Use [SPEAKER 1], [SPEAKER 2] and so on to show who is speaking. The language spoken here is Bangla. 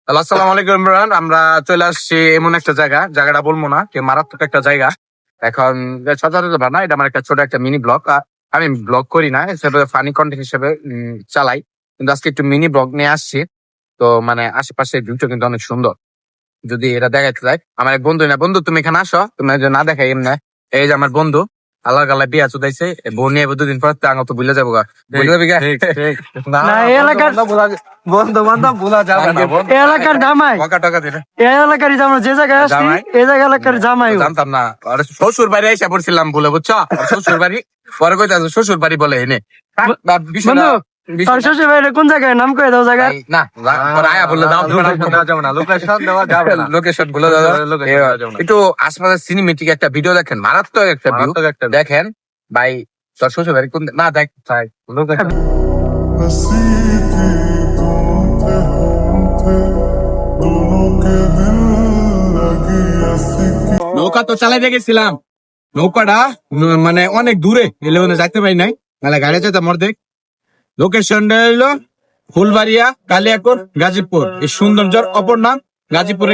[SPEAKER 1] আসসালামু আলাইকুম ইমরান। আমরা চলে আসছি এমন একটা জায়গাটা বলবো না, কি মারাত্মক একটা জায়গা। এখন সচরাচর না, এটা আমার একটা ছোট একটা মিনি ব্লগ। আমি ব্লগ করি না, হিসেবে ফানি কন্টেন্ট হিসেবে চালাই, কিন্তু আজকে একটু মিনি ব্লগ নিয়ে আসছি। তো মানে আশেপাশের ভিউটা কিন্তু অনেক সুন্দর। যদি এটা দেখাইতে যায়, আমার এক বন্ধু, না বন্ধু তুমি এখানে আসো, তুমি যদি না দেখাই এমনি। এই যে আমার বন্ধু আল্লাহ গাল্লা বিয়া চুদাইছে, বউ নিয়ে দুদিন পর তো আঙ তো ভুলে যাবো গা, ভুলে যাবি গা।
[SPEAKER 2] না, এই এলাকার
[SPEAKER 1] বন্ধু বান্ধব ভুলা যাবে না,
[SPEAKER 2] এই এলাকার জামাই,
[SPEAKER 1] বকা টকা দিলে
[SPEAKER 2] এই এলাকার জামাই, যে জায়গায় আসছি
[SPEAKER 1] জামাই?
[SPEAKER 2] এই জায়গা এলাকার জামাই ও।
[SPEAKER 1] জানতাম না। আর শ্বশুর বাড়ি এসে পড়ছিলাম বলে, বুঝছো? আর শ্বশুর বাড়ি পরে কইতে শ্বশুর বাড়ি বলে এনে
[SPEAKER 2] বন্ধু, তোর শ্বশুর বাড়িটা কোন জায়গায়, নাম কয়ে দাও জায়গা।
[SPEAKER 1] না পরে আয়া বললে দাও, লোকেশন বলে দাও। একটু আশপাশের সিনেমেটিক একটা ভিডিও দেখেন, মারাত্মক একটা ভিউ দেখেন ভাই। তোর শ্বশুর বাড়ি কোন, না দেখ
[SPEAKER 3] हंसी थी तुम थे हम थे दोनों के दिल लगी हंसी की
[SPEAKER 1] নৌকা তো চালাইতে গেছিলাম, নৌকাটা মানে অনেক দূরে এলে ওখানে যাইতে পারি নাই, নাহলে গাড়ি যেতাম অর্ধেক। লোকেশনটা হলো ফুলবাড়িয়া, কালিয়াকোট, গাজীপুর। এই সৌন্দর্যের অপর নাম গাজীপুরের